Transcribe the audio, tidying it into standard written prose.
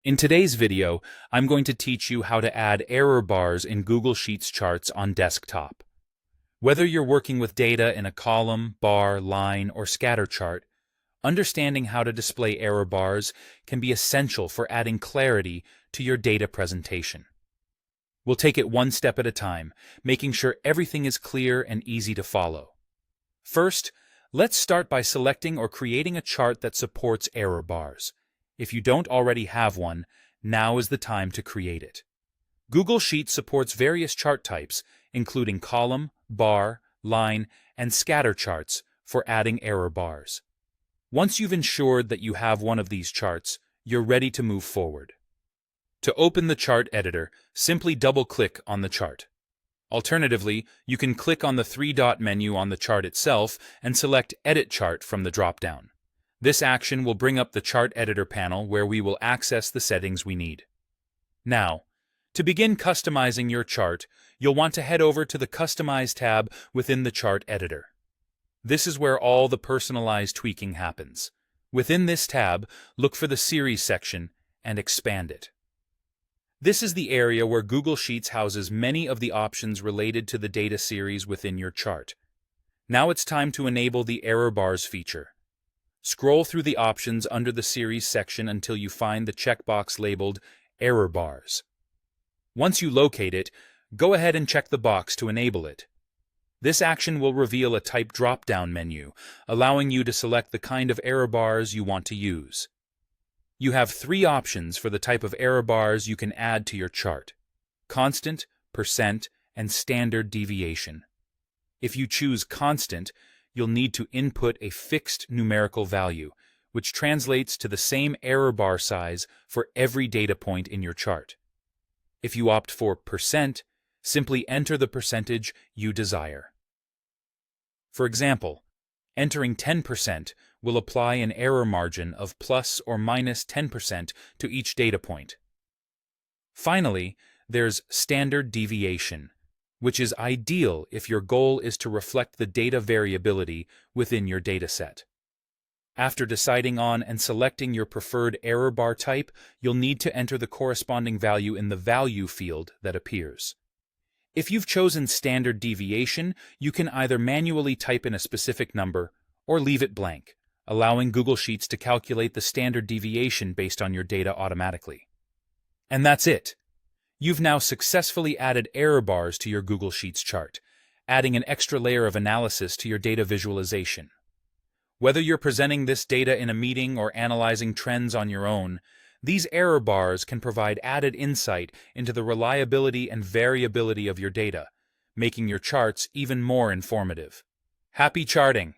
In today's video, I'm going to teach you how to add error bars in Google Sheets charts on desktop. Whether you're working with data in a column, bar, line, or scatter chart, understanding how to display error bars can be essential for adding clarity to your data presentation. We'll take it one step at a time, making sure everything is clear and easy to follow. First, let's start by selecting or creating a chart that supports error bars. If you don't already have one, now is the time to create it. Google Sheets supports various chart types, including column, bar, line, and scatter charts for adding error bars. Once you've ensured that you have one of these charts, you're ready to move forward. To open the chart editor, simply double-click on the chart. Alternatively, you can click on the three-dot menu on the chart itself and select Edit Chart from the drop-down. This action will bring up the Chart Editor panel where we will access the settings we need. Now, to begin customizing your chart, you'll want to head over to the Customize tab within the Chart Editor. This is where all the personalized tweaking happens. Within this tab, look for the Series section and expand it. This is the area where Google Sheets houses many of the options related to the data series within your chart. Now it's time to enable the Error Bars feature. Scroll through the options under the Series section until you find the checkbox labeled Error Bars. Once you locate it, go ahead and check the box to enable it. This action will reveal a type drop-down menu, allowing you to select the kind of error bars you want to use. You have three options for the type of error bars you can add to your chart: constant, percent, and standard deviation. If you choose constant, you'll need to input a fixed numerical value, which translates to the same error bar size for every data point in your chart. If you opt for percent, simply enter the percentage you desire. For example, entering 10% will apply an error margin of plus or minus 10% to each data point. Finally, there's standard deviation, which is ideal if your goal is to reflect the data variability within your dataset. After deciding on and selecting your preferred error bar type, you'll need to enter the corresponding value in the Value field that appears. If you've chosen standard deviation, you can either manually type in a specific number or leave it blank, allowing Google Sheets to calculate the standard deviation based on your data automatically. And that's it. You've now successfully added error bars to your Google Sheets chart, adding an extra layer of analysis to your data visualization. Whether you're presenting this data in a meeting or analyzing trends on your own, these error bars can provide added insight into the reliability and variability of your data, making your charts even more informative. Happy charting!